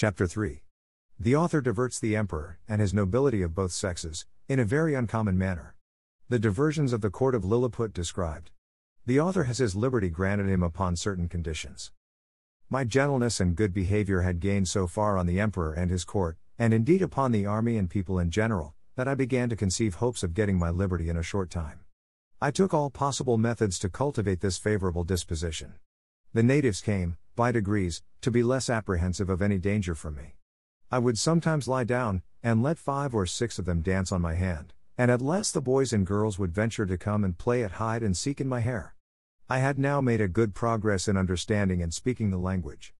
Chapter 3. The author diverts the emperor, and his nobility of both sexes, in a very uncommon manner. The diversions of the court of Lilliput described. The author has his liberty granted him upon certain conditions. My gentleness and good behavior had gained so far on the emperor and his court, and indeed upon the army and people in general, that I began to conceive hopes of getting my liberty in a short time. I took all possible methods to cultivate this favorable disposition. The natives came, by degrees, to be less apprehensive of any danger from me. I would sometimes lie down, and let 5 or 6 of them dance on my hand, and at last the boys and girls would venture to come and play at hide and seek in my hair. I had now made a good progress in understanding and speaking the language.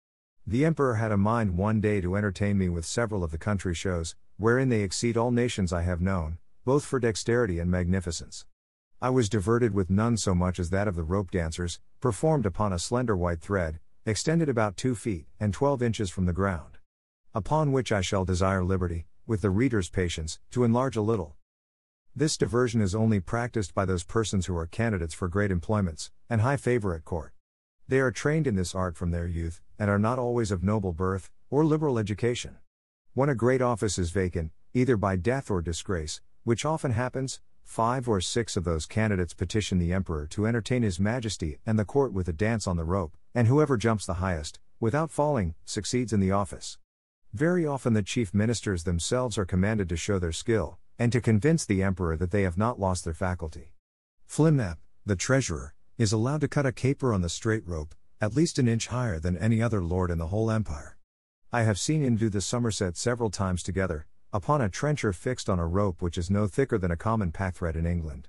The emperor had a mind one day to entertain me with several of the country shows, wherein they exceed all nations I have known, both for dexterity and magnificence. I was diverted with none so much as that of the rope dancers, performed upon a slender white thread, extended about 2 feet and 12 inches from the ground. Upon which I shall desire liberty, with the reader's patience, to enlarge a little. This diversion is only practiced by those persons who are candidates for great employments, and high favor at court. They are trained in this art from their youth, and are not always of noble birth, or liberal education. When a great office is vacant, either by death or disgrace, which often happens, 5 or 6 of those candidates petition the emperor to entertain his majesty and the court with a dance on the rope, and whoever jumps the highest, without falling, succeeds in the office. Very often the chief ministers themselves are commanded to show their skill, and to convince the emperor that they have not lost their faculty. Flimnap, the treasurer, is allowed to cut a caper on the straight rope, at least an inch higher than any other lord in the whole empire. I have seen him do the somerset several times together, upon a trencher fixed on a rope which is no thicker than a common packthread in England.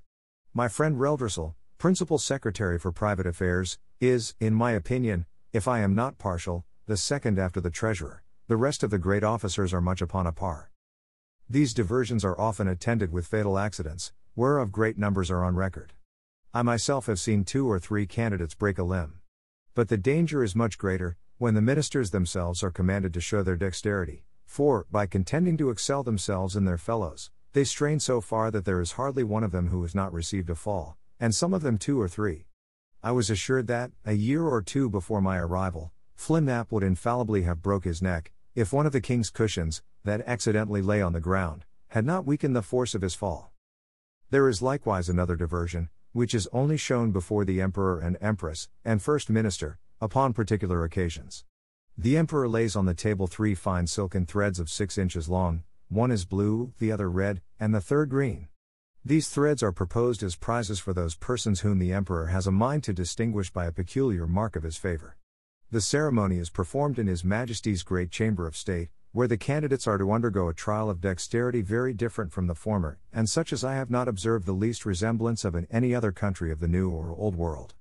My friend Reldresal, principal secretary for private affairs, is, in my opinion, if I am not partial, the second after the treasurer. The rest of the great officers are much upon a par. These diversions are often attended with fatal accidents, whereof great numbers are on record. I myself have seen 2 or 3 candidates break a limb. But the danger is much greater, when the ministers themselves are commanded to show their dexterity, for, by contending to excel themselves and their fellows, they strain so far that there is hardly one of them who has not received a fall, and some of them 2 or 3. I was assured that, a year or 2 before my arrival, Flimnap would infallibly have broke his neck, if one of the king's cushions, that accidentally lay on the ground, had not weakened the force of his fall. There is likewise another diversion, which is only shown before the emperor and empress, and first minister, upon particular occasions. The emperor lays on the table 3 fine silken threads of 6 inches long, one is blue, the other red, and the third green. These threads are proposed as prizes for those persons whom the emperor has a mind to distinguish by a peculiar mark of his favor. The ceremony is performed in His Majesty's great chamber of state, where the candidates are to undergo a trial of dexterity very different from the former, and such as I have not observed the least resemblance of in any other country of the New or Old World.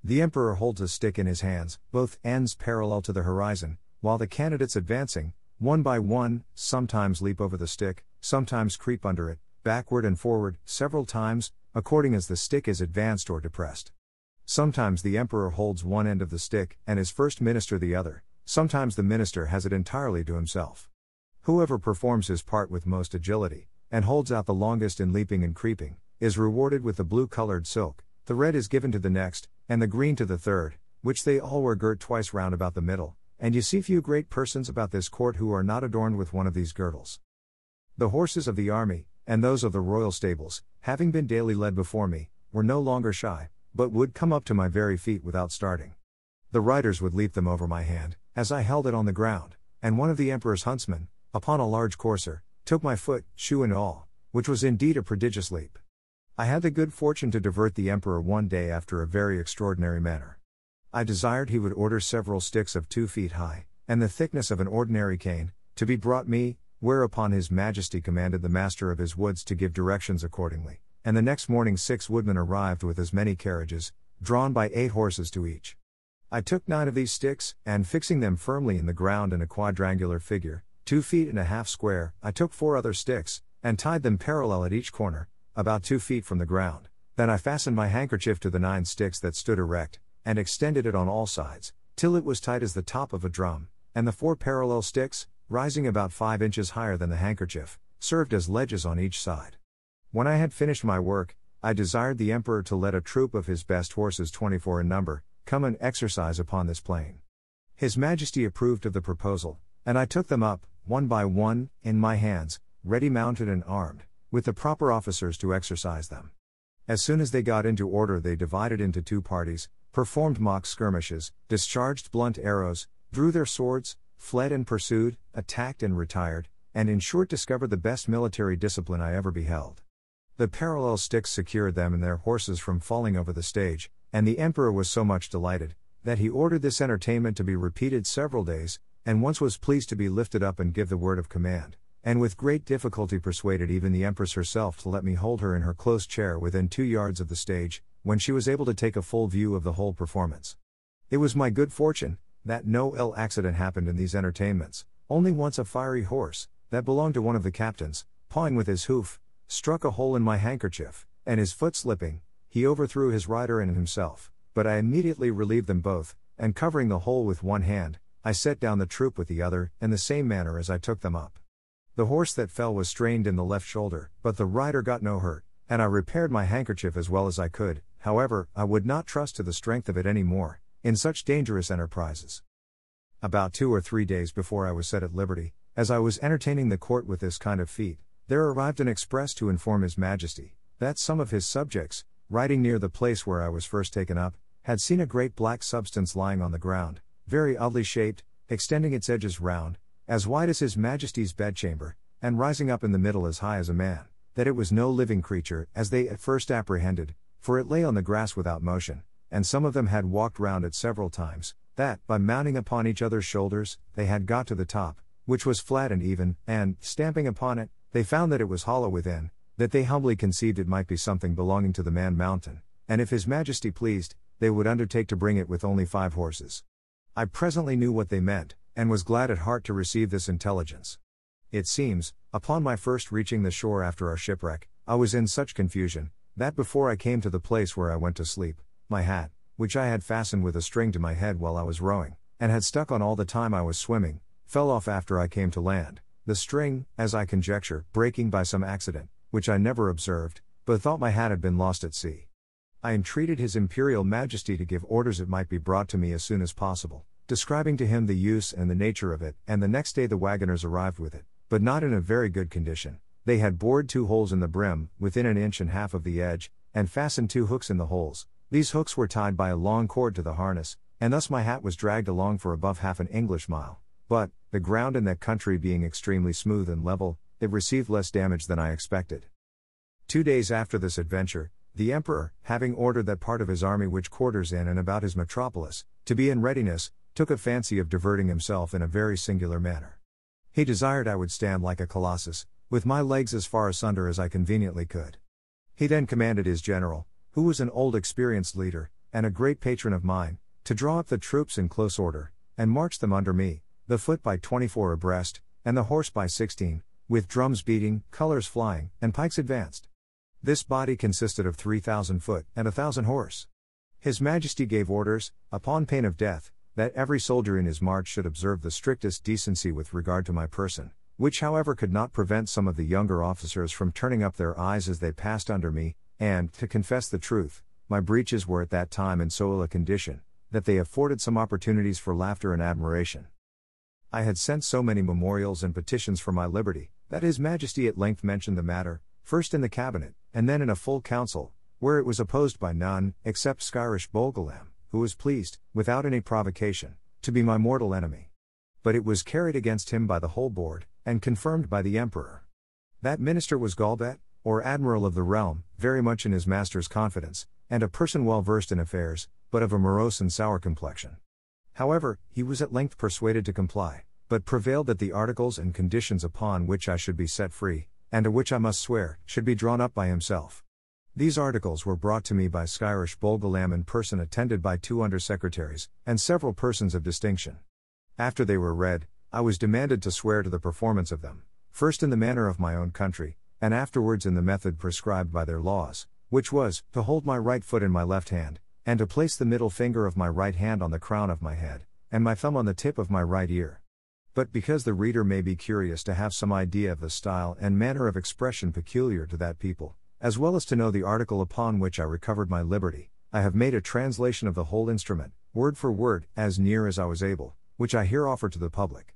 The emperor holds a stick in his hands, both ends parallel to the horizon, while the candidates advancing, one by one, sometimes leap over the stick, sometimes creep under it, backward and forward, several times, according as the stick is advanced or depressed. Sometimes the emperor holds one end of the stick, and his first minister the other, sometimes the minister has it entirely to himself. Whoever performs his part with most agility, and holds out the longest in leaping and creeping, is rewarded with the blue-colored silk, the red is given to the next, and the green to the third, which they all wear girt twice round about the middle, and you see few great persons about this court who are not adorned with one of these girdles. The horses of the army, and those of the royal stables, having been daily led before me, were no longer shy, but would come up to my very feet without starting. The riders would leap them over my hand, as I held it on the ground, and one of the emperor's huntsmen, upon a large courser, took my foot, shoe and all, which was indeed a prodigious leap. I had the good fortune to divert the emperor one day after a very extraordinary manner. I desired he would order several sticks of 2 feet high, and the thickness of an ordinary cane, to be brought me, whereupon His Majesty commanded the master of his woods to give directions accordingly, and the next morning 6 woodmen arrived with as many carriages, drawn by 8 horses to each. I took 9 of these sticks, and fixing them firmly in the ground in a quadrangular figure, 2 feet and a half square, I took 4 other sticks, and tied them parallel at each corner, about 2 feet from the ground. Then I fastened my handkerchief to the 9 sticks that stood erect, and extended it on all sides, till it was tight as the top of a drum, and the 4 parallel sticks, rising about 5 inches higher than the handkerchief, served as ledges on each side. When I had finished my work, I desired the emperor to let a troop of his best horses, 24 in number, come and exercise upon this plain. His Majesty approved of the proposal, and I took them up, one by one, in my hands, ready mounted and armed, with the proper officers to exercise them. As soon as they got into order, they divided into two parties, performed mock skirmishes, discharged blunt arrows, drew their swords, fled and pursued, attacked and retired, and in short discovered the best military discipline I ever beheld. The parallel sticks secured them and their horses from falling over the stage, and the emperor was so much delighted, that he ordered this entertainment to be repeated several days, and once was pleased to be lifted up and give the word of command, and with great difficulty persuaded even the empress herself to let me hold her in her close chair within 2 yards of the stage, when she was able to take a full view of the whole performance. It was my good fortune, that no ill accident happened in these entertainments. Only once a fiery horse, that belonged to one of the captains, pawing with his hoof, struck a hole in my handkerchief, and his foot slipping, he overthrew his rider and himself, but I immediately relieved them both, and covering the hole with one hand, I set down the troop with the other, in the same manner as I took them up. The horse that fell was strained in the left shoulder, but the rider got no hurt, and I repaired my handkerchief as well as I could. However, I would not trust to the strength of it any more, in such dangerous enterprises. About 2 or 3 days before I was set at liberty, as I was entertaining the court with this kind of feat, there arrived an express to inform His Majesty, that some of his subjects, riding near the place where I was first taken up, had seen a great black substance lying on the ground, very oddly shaped, extending its edges round, as wide as His Majesty's bedchamber, and rising up in the middle as high as a man, that it was no living creature, as they at first apprehended, for it lay on the grass without motion, and some of them had walked round it several times, that, by mounting upon each other's shoulders, they had got to the top, which was flat and even, and, stamping upon it, they found that it was hollow within, that they humbly conceived it might be something belonging to the Man Mountain, and if His Majesty pleased, they would undertake to bring it with only 5 horses. I presently knew what they meant, and was glad at heart to receive this intelligence. It seems, upon my first reaching the shore after our shipwreck, I was in such confusion, that before I came to the place where I went to sleep, my hat, which I had fastened with a string to my head while I was rowing, and had stuck on all the time I was swimming, fell off after I came to land, the string, as I conjecture, breaking by some accident, which I never observed, but thought my hat had been lost at sea. I entreated His Imperial Majesty to give orders it might be brought to me as soon as possible, describing to him the use and the nature of it, and the next day the wagoners arrived with it, but not in a very good condition. They had bored 2 holes in the brim, within 1.5 inches of the edge, and fastened 2 hooks in the holes. These hooks were tied by a long cord to the harness, and thus my hat was dragged along for above half an English mile. But, the ground in that country being extremely smooth and level, it received less damage than I expected. 2 days after this adventure, the Emperor, having ordered that part of his army which quarters in and about his metropolis, to be in readiness, took a fancy of diverting himself in a very singular manner. He desired I would stand like a colossus, with my legs as far asunder as I conveniently could. He then commanded his general, who was an old experienced leader, and a great patron of mine, to draw up the troops in close order, and march them under me, the foot by 24 abreast, and the horse by 16, with drums beating, colors flying, and pikes advanced. This body consisted of 3,000 foot and 1,000 horse. His Majesty gave orders, upon pain of death, that every soldier in his march should observe the strictest decency with regard to my person, which however could not prevent some of the younger officers from turning up their eyes as they passed under me, and, to confess the truth, my breeches were at that time in so ill a condition, that they afforded some opportunities for laughter and admiration. I had sent so many memorials and petitions for my liberty, that His Majesty at length mentioned the matter, first in the cabinet, and then in a full council, where it was opposed by none, except Skyrish Bolgolam, who was pleased, without any provocation, to be my mortal enemy. But it was carried against him by the whole board, and confirmed by the Emperor. That minister was Galbet, or Admiral of the realm, very much in his master's confidence, and a person well versed in affairs, but of a morose and sour complexion. However, he was at length persuaded to comply, but prevailed that the articles and conditions upon which I should be set free, and to which I must swear, should be drawn up by himself. These articles were brought to me by Skyrish Bolgolam in person, attended by 2 under-secretaries, and several persons of distinction. After they were read, I was demanded to swear to the performance of them, first in the manner of my own country, and afterwards in the method prescribed by their laws, which was, to hold my right foot in my left hand, and to place the middle finger of my right hand on the crown of my head, and my thumb on the tip of my right ear. But because the reader may be curious to have some idea of the style and manner of expression peculiar to that people, as well as to know the article upon which I recovered my liberty, I have made a translation of the whole instrument, word for word, as near as I was able, which I here offer to the public.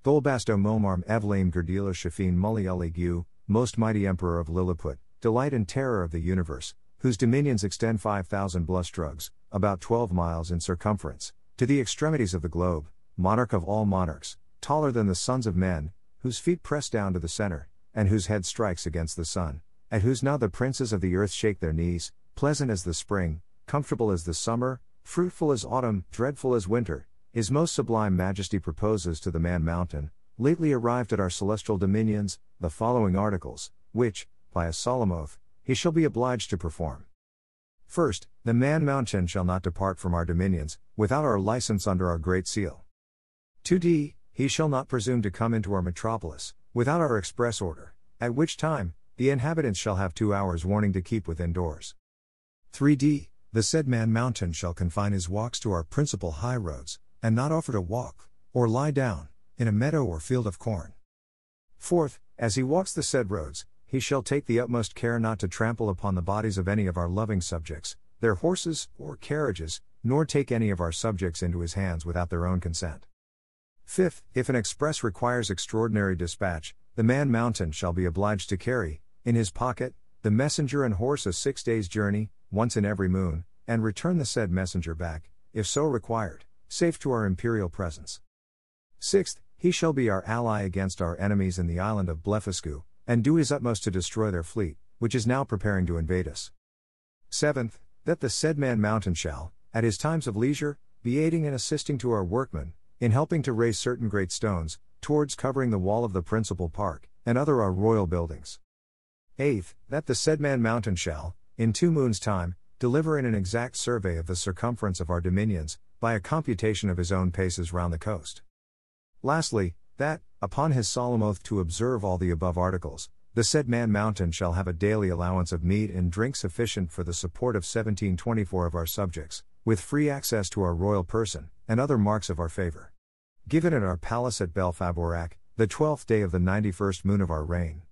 Golbasto Momarm Evlaim Gerdila Shafin Muli Gu, most mighty emperor of Lilliput, delight and terror of the universe, whose dominions extend 5,000 blustrugs, about 12 miles in circumference, to the extremities of the globe, monarch of all monarchs, taller than the sons of men, whose feet press down to the center, and whose head strikes against the sun, at whose now the princes of the earth shake their knees, pleasant as the spring, comfortable as the summer, fruitful as autumn, dreadful as winter, His most sublime majesty proposes to the man mountain, lately arrived at our celestial dominions, the following articles, which, by a solemn oath, he shall be obliged to perform. First, the man mountain shall not depart from our dominions, without our license under our great seal. 2d. He shall not presume to come into our metropolis, without our express order, at which time, the inhabitants shall have 2 hours warning to keep within doors. 3d. The said man mountain shall confine his walks to our principal high roads, and not offer to walk, or lie down, in a meadow or field of corn. 4th, as he walks the said roads, he shall take the utmost care not to trample upon the bodies of any of our loving subjects, their horses, or carriages, nor take any of our subjects into his hands without their own consent. 5th, if an express requires extraordinary dispatch, the man mountain shall be obliged to carry, in his pocket, the messenger and horse a 6 days' journey, once in every moon, and return the said messenger back, if so required, safe to our imperial presence. 6th, he shall be our ally against our enemies in the island of Blefuscu, and do his utmost to destroy their fleet, which is now preparing to invade us. 7th, that the said man mountain shall, at his times of leisure, be aiding and assisting to our workmen, in helping to raise certain great stones, towards covering the wall of the principal park, and other our royal buildings. 8th, that the said man mountain shall, in 2 moons' time, deliver in an exact survey of the circumference of our dominions, by a computation of his own paces round the coast. Lastly, that, upon his solemn oath to observe all the above articles, the said man mountain shall have a daily allowance of meat and drink sufficient for the support of 1724 of our subjects, with free access to our royal person, and other marks of our favor. Given at our palace at Belfaborac, the 12th day of the 91st moon of our reign.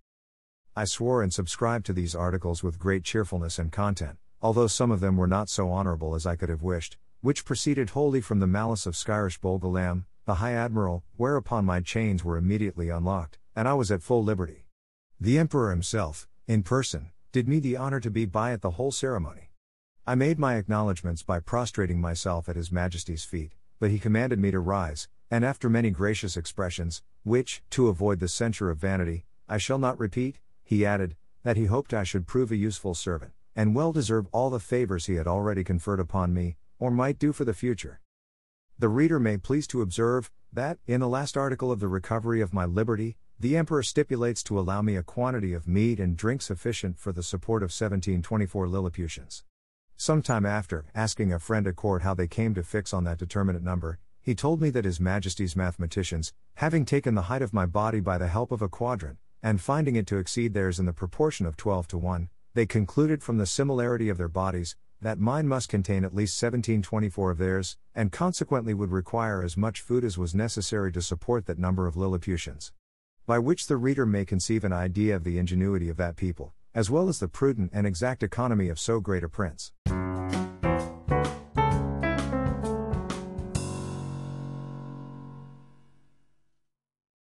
I swore and subscribed to these articles with great cheerfulness and content, although some of them were not so honorable as I could have wished, which proceeded wholly from the malice of Skyrish Bolgalam, the High Admiral, whereupon my chains were immediately unlocked, and I was at full liberty. The Emperor himself, in person, did me the honor to be by at the whole ceremony. I made my acknowledgments by prostrating myself at His Majesty's feet, but he commanded me to rise, and after many gracious expressions, which, to avoid the censure of vanity, I shall not repeat, he added, that he hoped I should prove a useful servant, and well deserve all the favors he had already conferred upon me, or might do for the future. The reader may please to observe, that, in the last article of the recovery of my liberty, the Emperor stipulates to allow me a quantity of meat and drink sufficient for the support of 1724 Lilliputians. Some time after, asking a friend at court how they came to fix on that determinate number, he told me that His Majesty's mathematicians, having taken the height of my body by the help of a quadrant, and finding it to exceed theirs in the proportion of 12 to 1, they concluded from the similarity of their bodies, that mine must contain at least 1724 of theirs, and consequently would require as much food as was necessary to support that number of Lilliputians. By which the reader may conceive an idea of the ingenuity of that people, as well as the prudent and exact economy of so great a prince.